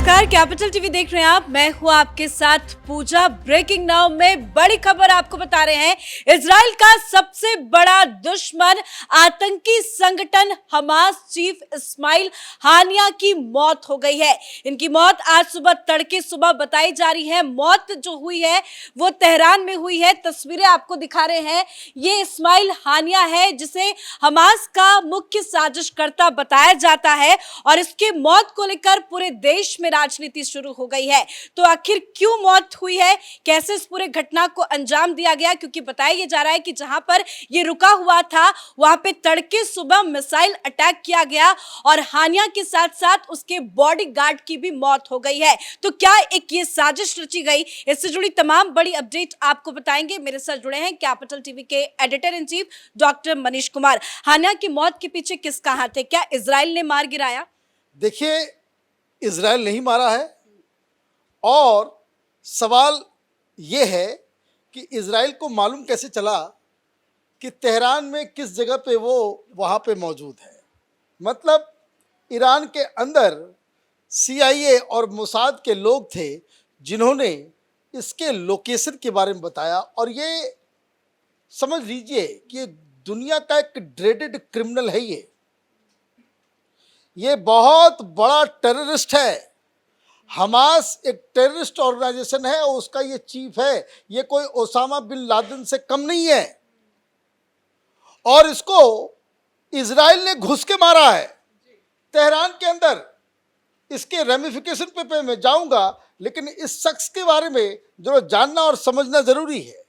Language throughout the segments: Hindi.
नमस्कार, कैपिटल टीवी देख रहे हैं आप। मैं हूं आपके साथ पूजा। ब्रेकिंग नाउ में बड़ी खबर आपको बता रहे हैं। इजराइल का सबसे बड़ा दुश्मन आतंकी संगठन हमास चीफ इस्माइल हानिया की मौत हो गई है। इनकी मौत आज तड़के सुबह बताई जा रही है। मौत जो हुई है वो तेहरान में हुई है। तस्वीरें आपको दिखा रहे हैं। ये इस्माइल हानिया है जिसे हमास का मुख्य साजिशकर्ता बताया जाता है और इसकी मौत को लेकर पूरे देश में राजनीति शुरू हो गई है। तो आखिर क्यों मौत हुई है, कैसे इस पूरे घटना को अंजाम दिया गया, क्योंकि बताया ये जा रहा है कि जहां पर ये रुका हुआ था वहां पे तड़के सुबह मिसाइल अटैक किया गया और हानिया के साथ साथ उसके बॉडीगार्ड की भी मौत हो गई है। तो क्या एक ये साजिश रची गई? इससे जुड़ी तमाम बड़ी अपडेट आपको बताएंगे। मेरे साथ जुड़े हैं कैपिटल टीवी के editor in chief doctor Manish Kumar. Haniya की मौत के पीछे किसका हाथ है? क्या इजराइल ने मार गिराया? देखिए, इजराइल नहीं मारा है और सवाल ये है कि इजराइल को मालूम कैसे चला कि तेहरान में किस जगह पे वो वहाँ पे मौजूद है। मतलब ईरान के अंदर CIA और मोसाद के लोग थे जिन्होंने इसके लोकेशन के बारे में बताया और ये समझ लीजिए कि दुनिया का एक ड्रेडेड क्रिमिनल है। ये बहुत बड़ा टेररिस्ट है। हमास एक टेररिस्ट ऑर्गेनाइजेशन है और उसका ये चीफ है। ये कोई ओसामा बिन लादेन से कम नहीं है और इसको इजराइल ने घुस के मारा है तेहरान के अंदर। इसके रेमिफिकेशन पे मैं जाऊंगा, लेकिन इस शख्स के बारे में जो जानना और समझना जरूरी है।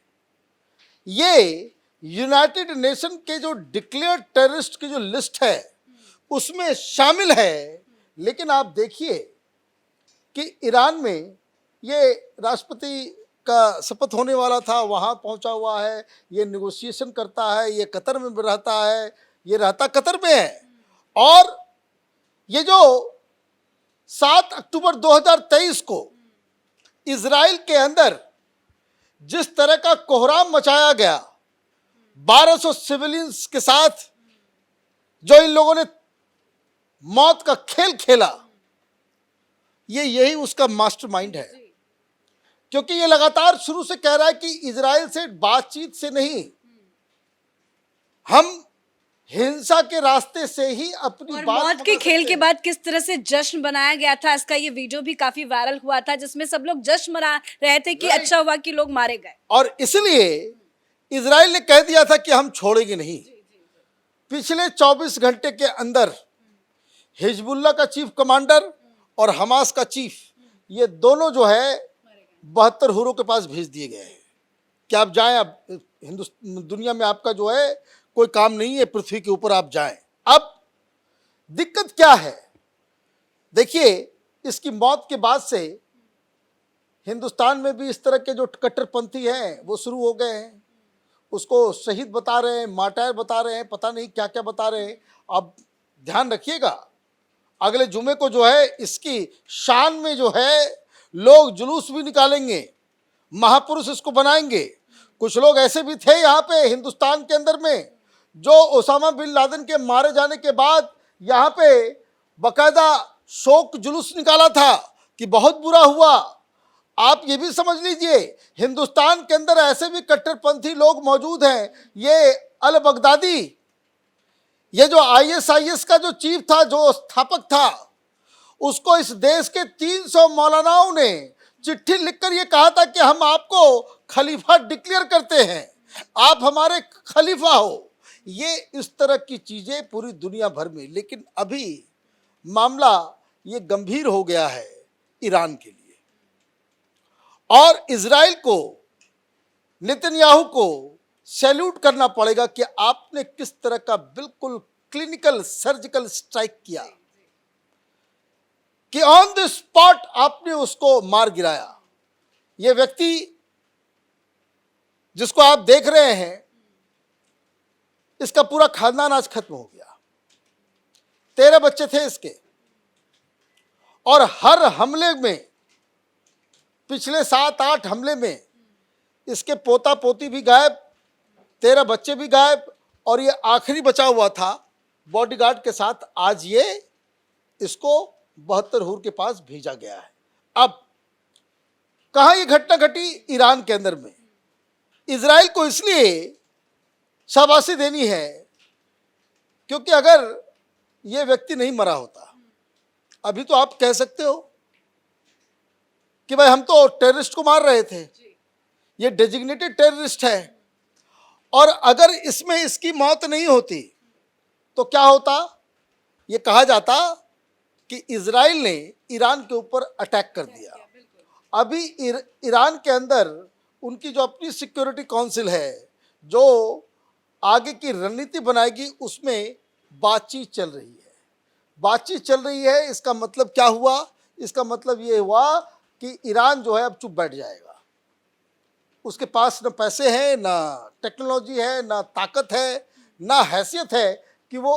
ये यूनाइटेड नेशन के जो डिक्लेयर्ड टेररिस्ट की जो लिस्ट है उसमें शामिल है। लेकिन आप देखिए कि ईरान में ये राष्ट्रपति का शपथ होने वाला था, वहाँ पहुँचा हुआ है। ये नेगोशिएशन करता है, ये कतर में रहता है, ये रहता कतर में है। और ये जो 7 अक्टूबर 2023 को इजराइल के अंदर जिस तरह का कोहराम मचाया गया 1200 सिविलियंस के साथ, जो इन लोगों ने मौत का खेल खेला, यही उसका मास्टरमाइंड है। क्योंकि ये लगातार शुरू से कह रहा है कि इजराइल से बातचीत से नहीं, हम हिंसा के रास्ते से ही अपनी और बात मौत के खेल के बाद किस तरह से जश्न बनाया गया था, इसका ये वीडियो भी काफी वायरल हुआ था जिसमें सब लोग जश्न मना रहे थे कि अच्छा हुआ कि लोग मारे गए। और इसलिए इजराइल ने कह दिया था कि हम छोड़ेंगे नहीं। पिछले 24 घंटे के अंदर हिजबुल्लाह का चीफ कमांडर और हमास का चीफ, ये दोनों जो है 72 हुरों के पास भेज दिए गए हैं कि आप जाएं। अब दुनिया में आपका जो है कोई काम नहीं है, पृथ्वी के ऊपर आप जाएं। अब दिक्कत क्या है? देखिए, इसकी मौत के बाद से हिंदुस्तान में भी इस तरह के जो कट्टरपंथी हैं वो शुरू हो गए हैं। उसको शहीद बता रहे हैं, मार्टायर बता रहे हैं, पता नहीं क्या क्या बता रहे हैं। अब ध्यान रखिएगा, अगले जुमे को जो है इसकी शान में जो है लोग जुलूस भी निकालेंगे, महापुरुष इसको बनाएंगे। कुछ लोग ऐसे भी थे यहाँ पे हिंदुस्तान के अंदर में जो ओसामा बिन लादेन के मारे जाने के बाद यहाँ पे बकायदा शोक जुलूस निकाला था कि बहुत बुरा हुआ। आप ये भी समझ लीजिए, हिंदुस्तान के अंदर ऐसे भी कट्टरपंथी लोग मौजूद हैं। ये अल बगदादी, ये जो ISIS का जो चीफ था, जो स्थापक था, उसको इस देश के 300 मौलानाओं ने चिट्ठी लिखकर ये कहा था कि हम आपको खलीफा डिक्लेयर करते हैं, आप हमारे खलीफा हो। ये इस तरह की चीजें पूरी दुनिया भर में। लेकिन अभी मामला ये गंभीर हो गया है ईरान के लिए और इजराइल को, नेतन्याहू को सैल्यूट करना पड़ेगा कि आपने किस तरह का बिल्कुल क्लिनिकल सर्जिकल स्ट्राइक किया कि ऑन द स्पॉट आपने उसको मार गिराया। यह व्यक्ति जिसको आप देख रहे हैं, इसका पूरा खानदान आज खत्म हो गया। 13 बच्चे थे इसके और हर हमले में, पिछले 7-8 हमले में इसके पोता पोती भी गायब, 13 बच्चे भी गायब और ये आखिरी बचा हुआ था बॉडीगार्ड के साथ। आज ये इसको 72 हुर के पास भेजा गया है। अब कहाँ ये घटना घटी? ईरान के अंदर में। इजराइल को इसलिए शाबाशी देनी है क्योंकि अगर ये व्यक्ति नहीं मरा होता, अभी तो आप कह सकते हो कि भाई हम तो टेररिस्ट को मार रहे थे, ये डेजिग्नेटेड टेररिस्ट है, और अगर इसमें इसकी मौत नहीं होती तो क्या होता? ये कहा जाता कि इजराइल ने ईरान के ऊपर अटैक कर दिया। अभी ईरान के अंदर उनकी जो अपनी सिक्योरिटी काउंसिल है, जो आगे की रणनीति बनाएगी, उसमें बातचीत चल रही है। बातचीत चल रही है, इसका मतलब क्या हुआ? इसका मतलब ये हुआ कि ईरान जो है अब चुप बैठ जाएगा। उसके पास न पैसे हैं, ना टेक्नोलॉजी है, ना ताकत है, ना हैसियत है कि वो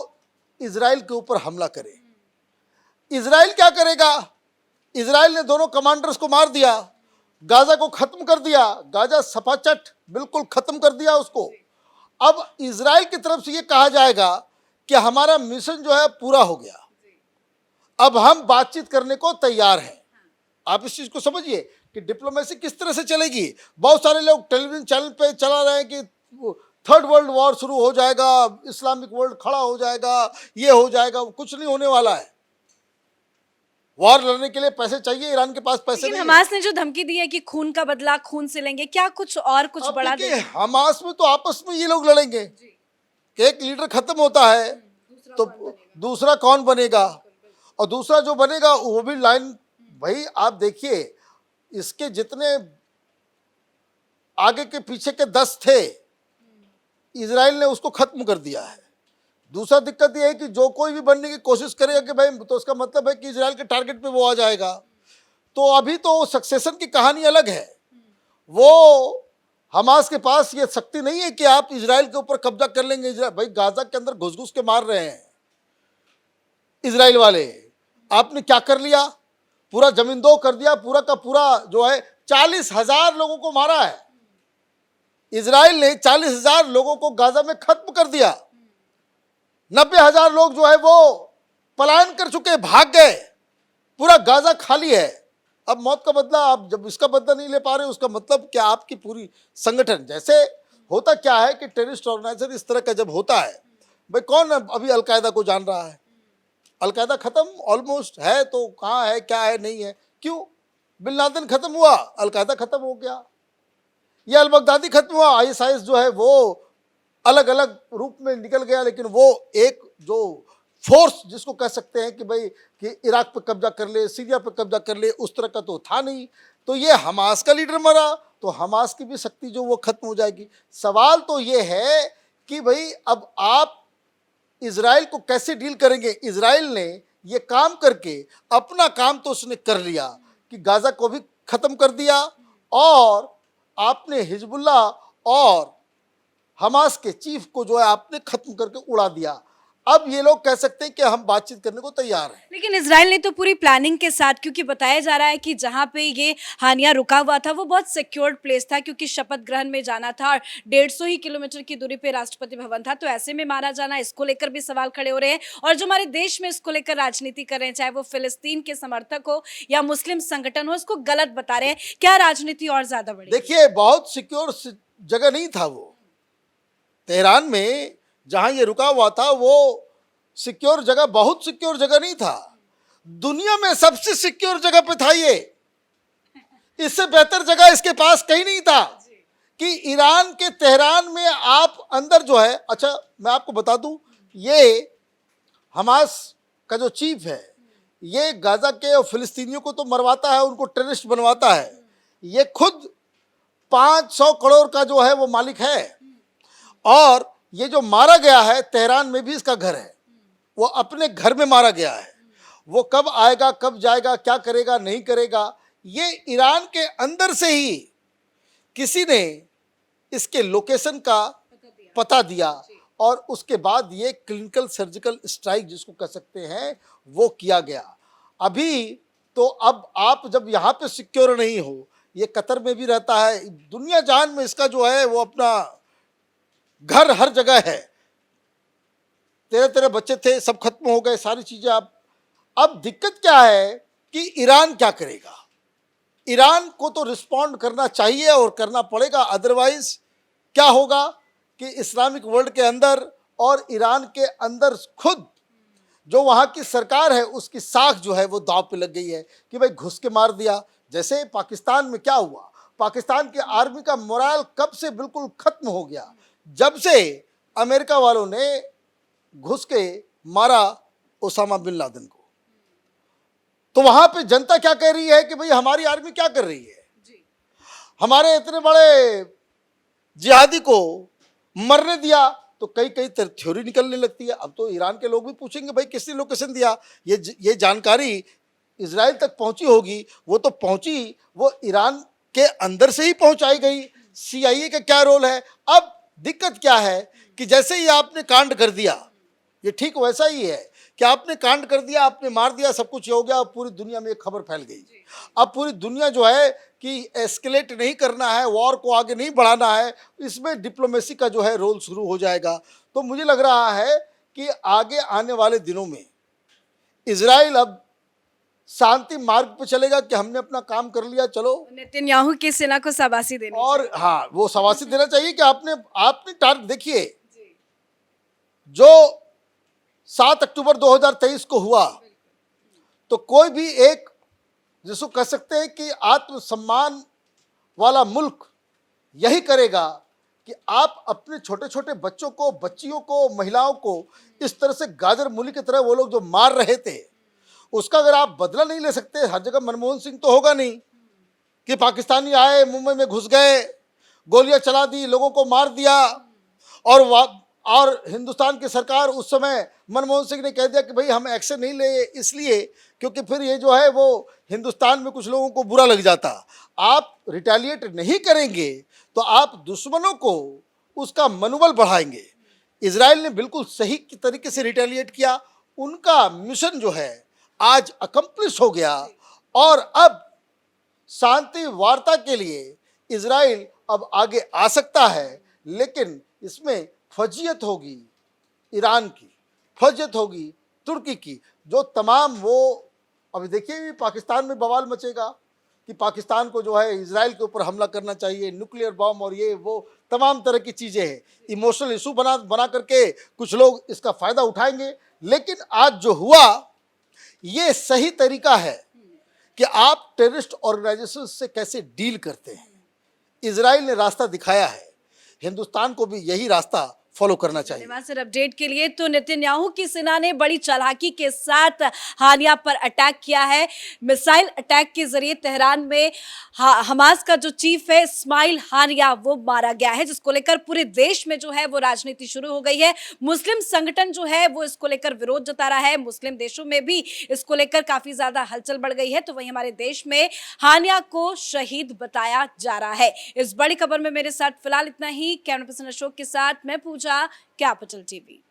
इजराइल के ऊपर हमला करे। इजराइल क्या करेगा? इजराइल ने दोनों कमांडर्स को मार दिया, गाजा को खत्म कर दिया, गाजा सपाचट बिल्कुल खत्म कर दिया उसको। अब इजराइल की तरफ से ये कहा जाएगा कि हमारा मिशन जो है पूरा हो गया, अब हम बातचीत करने को तैयार हैं। आप इस चीज को समझिए कि डिप्लोमेसी किस तरह से चलेगी। बहुत सारे लोग टेलीविजन चैनल पे चला रहे हैं कि थर्ड वर्ल्ड वॉर शुरू हो जाएगा, इस्लामिक वर्ल्ड खड़ा हो जाएगा, ये हो जाएगा। कुछ नहीं होने वाला है। वॉर लड़ने के लिए पैसे चाहिए, ईरान के पास पैसे लेकिन नहीं हमास ने जो धमकी दी है कि खून का बदला खून से लेंगे, क्या कुछ और कुछ है। बड़ा देखिए, हमास में तो आपस में ये लोग लड़ेंगे कि एक लीडर खत्म होता है तो दूसरा कौन बनेगा, और दूसरा जो बनेगा वो भी लाइन। भाई आप देखिए, इसके जितने आगे के पीछे के 10 थे, इजराइल ने उसको खत्म कर दिया है। दूसरा दिक्कत यह है कि जो कोई भी बनने की कोशिश करेगा कि भाई, तो उसका मतलब है कि इजराइल के टारगेट पे वो आ जाएगा। तो अभी तो सक्सेशन की कहानी अलग है। वो हमास के पास ये शक्ति नहीं है कि आप इजराइल के ऊपर कब्जा कर लेंगे। भाई गाजा के अंदर घुस घुस के मार रहे हैं इजराइल वाले। आपने क्या कर लिया? पूरा जमींदोज कर दिया, पूरा का पूरा जो है 40,000 लोगों को मारा है। इजराइल ने 40,000 लोगों को गाजा में खत्म कर दिया। 90,000 लोग जो है वो पलायन कर चुके, भाग गए। पूरा गाजा खाली है। अब मौत का बदला, आप जब इसका बदला नहीं ले पा रहे, उसका मतलब क्या? आपकी पूरी संगठन, जैसे होता क्या है कि टेररिस्ट ऑर्गेनाइजेशन इस तरह का जब होता है, भाई कौन अभी अलकायदा को जान रहा है? अलकायदा खत्म ऑलमोस्ट है, तो कहाँ है, क्या है, नहीं है। क्यों? बिन लादेन खत्म हुआ, अलकायदा खत्म हो गया, ये अल बगदादी खत्म हुआ, आईएसआईएस जो है वो अलग अलग रूप में निकल गया। लेकिन वो एक जो फोर्स जिसको कह सकते हैं कि भाई कि इराक पे कब्जा कर ले, सीरिया पे कब्जा कर ले, उस तरह का तो था नहीं। तो ये हमास का लीडर मरा तो हमास की भी शक्ति जो वो खत्म हो जाएगी। सवाल तो ये है कि भाई अब आप इजराइल को कैसे डील करेंगे? इजराइल ने ये काम करके अपना काम तो उसने कर लिया कि गाजा को भी खत्म कर दिया, और आपने हिजबुल्ला और हमास के चीफ को जो है आपने खत्म करके उड़ा दिया। अब ये लोग कह सकते हैं कि हम बातचीत करने को तैयार हैं। लेकिन इजराइल ने तो पूरी प्लानिंग के साथ, क्योंकि बताया जा रहा है कि जहां पे ये हानिया रुका हुआ था वो बहुत सिक्योर्ड प्लेस था, क्योंकि शपथ ग्रहण में जाना था और 150 ही किलोमीटर की दूरी पे राष्ट्रपति भवन था। तो ऐसे में मारा जाना, इसको लेकर भी सवाल खड़े हो रहे हैं। और जो हमारे देश में इसको लेकर राजनीति कर रहे हैं, चाहे वो फिलिस्तीन के समर्थक हो या मुस्लिम संगठन हो, इसको गलत बता रहे हैं। क्या राजनीति और ज्यादा बड़ी? देखिए, बहुत सिक्योर जगह नहीं था वो। तेहरान में जहां ये रुका हुआ था वो सिक्योर जगह, बहुत सिक्योर जगह नहीं था। दुनिया में सबसे सिक्योर जगह पे था ये। इससे बेहतर जगह इसके पास कहीं नहीं था कि ईरान के तेहरान में आप अंदर जो है। अच्छा, मैं आपको बता दूं, ये हमास का जो चीफ है, ये गाजा के और फिलिस्तीनियों को तो मरवाता है, उनको टेररिस्ट बनवाता है। ये खुद 500 करोड़ का जो है वो मालिक है, और ये जो मारा गया है तेहरान में भी इसका घर है, वो अपने घर में मारा गया है। वो कब आएगा, कब जाएगा, क्या करेगा, नहीं करेगा, ये ईरान के अंदर से ही किसी ने इसके लोकेशन का पता दिया, और उसके बाद ये क्लिनिकल सर्जिकल स्ट्राइक जिसको कह सकते हैं वो किया गया। अभी तो अब आप जब यहाँ पे सिक्योर नहीं हो, ये कतर में भी रहता है, दुनिया जहान में इसका जो है वो अपना घर हर जगह है। तेरे बच्चे थे, सब खत्म हो गए, सारी चीजें। अब दिक्कत क्या है कि ईरान क्या करेगा। ईरान को तो रिस्पॉन्ड करना चाहिए और करना पड़ेगा, अदरवाइज क्या होगा कि इस्लामिक वर्ल्ड के अंदर और ईरान के अंदर खुद जो वहाँ की सरकार है उसकी साख जो है वो दांव पे लग गई है कि भाई घुस के मार दिया। जैसे पाकिस्तान में क्या हुआ, पाकिस्तान की आर्मी का मोराल कब से बिल्कुल खत्म हो गया, जब से अमेरिका वालों ने घुस के मारा ओसामा बिन लादेन को। तो वहां पे जनता क्या कह रही है कि भाई हमारी आर्मी क्या कर रही है, हमारे इतने बड़े जिहादी को मरने दिया। तो कई कई थ्योरी निकलने लगती है। अब तो ईरान के लोग भी पूछेंगे भाई किसने लोकेशन दिया, ये जानकारी इजराइल तक पहुंची होगी, वो तो पहुंची, वो ईरान के अंदर से ही पहुंचाई गई। CIA का क्या रोल है। अब दिक्कत क्या है कि जैसे ही आपने कांड कर दिया, ये ठीक वैसा ही है कि आपने कांड कर दिया, आपने मार दिया, सब कुछ हो गया, अब पूरी दुनिया में एक खबर फैल गई। अब पूरी दुनिया जो है कि एस्केलेट नहीं करना है, वॉर को आगे नहीं बढ़ाना है, इसमें डिप्लोमेसी का जो है रोल शुरू हो जाएगा। तो मुझे लग रहा है कि आगे आने वाले दिनों में इजराइल अब शांति मार्ग पर चलेगा कि हमने अपना काम कर लिया, चलो। नेतन्याहू की सेना को शाबाशी देनी और हाँ, वो शाबाशी देना चाहिए कि आपने टारगेट देखिए, जो 7 अक्टूबर 2023 को हुआ, तो कोई भी एक जिसको कह सकते हैं कि आत्मसम्मान वाला मुल्क यही करेगा कि आप अपने छोटे छोटे बच्चों को, बच्चियों को, महिलाओं को इस तरह से गाजर मूली की तरह वो लोग जो मार रहे थे, उसका अगर आप बदला नहीं ले सकते, हर जगह मनमोहन सिंह तो होगा नहीं कि पाकिस्तानी आए, मुंबई में घुस गए, गोलियां चला दी, लोगों को मार दिया। और हिंदुस्तान की सरकार उस समय मनमोहन सिंह ने कह दिया कि भाई हम एक्शन नहीं ले, इसलिए क्योंकि फिर ये जो है वो हिंदुस्तान में कुछ लोगों को बुरा लग जाता। आप रिटेलिएट नहीं करेंगे तो आप दुश्मनों को उसका मनोबल बढ़ाएंगे। इजराइल ने बिल्कुल सही तरीके से रिटेलिएट किया, उनका मिशन जो है आज अकम्प्लिश हो गया और अब शांति वार्ता के लिए इजराइल अब आगे आ सकता है, लेकिन इसमें फजीयत होगी ईरान की, फजीयत होगी तुर्की की, जो तमाम वो अभी देखिए पाकिस्तान में बवाल मचेगा कि पाकिस्तान को जो है इजराइल के ऊपर हमला करना चाहिए, न्यूक्लियर बम और ये वो तमाम तरह की चीज़ें हैं। इमोशनल इशू बना करके कुछ लोग इसका फ़ायदा उठाएंगे, लेकिन आज जो हुआ ये सही तरीका है कि आप टेररिस्ट ऑर्गेनाइजेशन से कैसे डील करते हैं। इजराइल ने रास्ता दिखाया है, हिंदुस्तान को भी यही रास्ता फॉलो करना चाहिए। धन्यवाद सर अपडेट के लिए। तो नेतन्याहू की सेना ने बड़ी चालाकी के साथ हानिया पर अटैक किया है। मिसाइल अटैक के जरिए तेहरान में हमास का जो चीफ है इस्माइल हानिया वो मारा गया है, जिसको लेकर पूरे देश में जो है वो राजनीति शुरू हो गई है। मुस्लिम संगठन जो है वो इसको लेकर विरोध जता रहा है, मुस्लिम देशों में भी इसको लेकर काफी ज्यादा हलचल बढ़ गई है। तो वहीं हमारे देश में हानिया को शहीद बताया जा रहा है। इस बड़ी खबर में मेरे साथ फिलहाल इतना ही। कैमरा पर्सन अशोक के साथ मैं पूजा, कैपिटल TV।